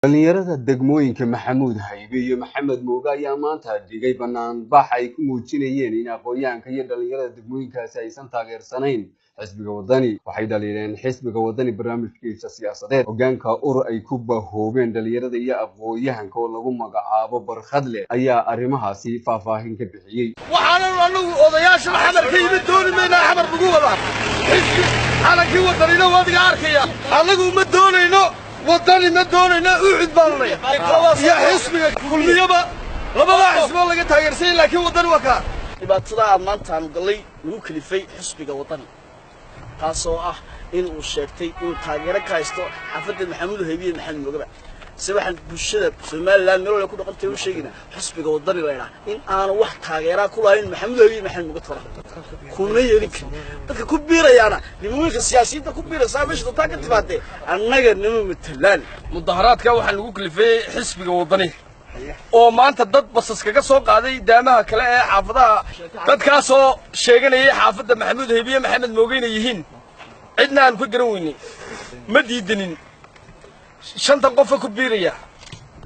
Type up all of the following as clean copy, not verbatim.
dhalinyarada degmooyinka Maxamuud Haybe iyo Maxamed Mooga ayaa maanta dhigay banaanbax ay ku muujinayeen in aqoonyahanka iyo dhalinyarada degmooyinkaasi aysan taageersanayn xisbiga wadani. Waxay dhaliileen xisbiga wadani barnaamijkiisa siyaasadeed hoggaanka ay ku bahoobeen dhalinyarada iyo aqoonyahanka oo lagu magacaabo Barkhadle ayaa arrimahaasi faahfaahin ka bixiyay. waxaan anagu odayaasha xamarka yimid doonayna xamar ugu wada xisbi xalankii wadanina wadiga arkaya anagu ma doonayno wadani ma doonayna ucid baalnay ya xisbiga kulmiyaba labada xisbo laga taageersay laakiin wadani waka dibaatada maanta aan galay lagu kalifay xisbiga wadani taasoo ah in uu sheegtay inuu taageero ka haysto xaafadda Maxamuud Haybe iyo Maxamed Mooga sabaxan bulshada Soomaaliland meel ku dhaqantay u sheegina xisbiga wadani leeyahay in aan wax taageero ku lahayn Maxamuud Haybe iyo Maxamed Mooga toro kuna yeerik dadka ku biirayana nimanka siyaasiyiinta ku biiraysa meesha dadka ka timaadee annaga nimo matalaan mudaharaadka waxaan lagu kalifay xisbiga wadani oo maanta dad basas kaga soo qaaday daamaha kale ee xaafadaha dadkaas oo sheeganayay xaafadda Maxamuud Haybe iyo Maxamed Mooga inay yihiin cidna aan ku garan weynay ma diidanin shantan qof ku biiraya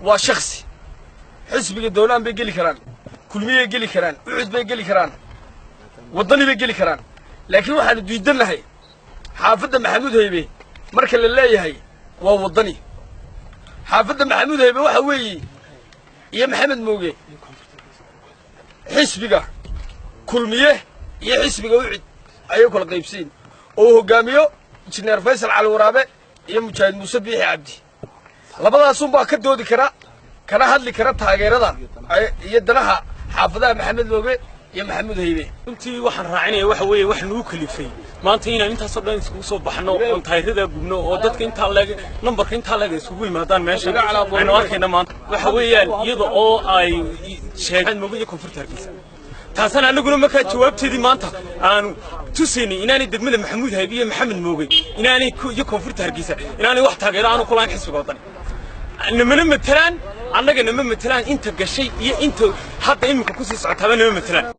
waa shakhsi xisbiga dawladda bay gali karaan kulmiye gali karaan ucid bay gali karaan wadani bay gali karaan laakiin waxaan diidanahay xaafadda Maxamuud Haybe marka la leeyahay waa wadani xaafadda Maxamuud Haybe waxa weeye iyo Maxamed Mooga xisbiga kulmiye iyo xisbiga ucid ayay kala qaybsiin oo hogaamiyo injineer Faysal Cali Waraabe iyo Mujaahid Muuse Biixi Cabdi labadaas baa ka doodi kara kana hadli kara taageerada iyo danaha xaafadaha Maxamed Mooga iyo Maxamuud Haybe intii waxaan raacinay waxa weeye wax nagu kalifay maanta inaan intaas oo dhan isku soo baxno oo taayirada gubno oo dadka inta laga numberka inta laga isugu yimaadaan meesha aynu arkayna maanta waxa weeyaan iyada oo ay sheegeen Mooga iyo koonfurtarkiisa taasana anaguna marka jawaabteedii maanta aanu tusinay inaanay degmada Maxamuud Haybe iyo Maxamed Mooga inaanay iyo koonfurtarkiisa inaanay wax taageero aanu kulayn xisbiga wadani نمنا مثلاً عندنا نمنا مثلاً أنت قشي إنت حتى إمك كوسي ساعتها نمنا مثلاً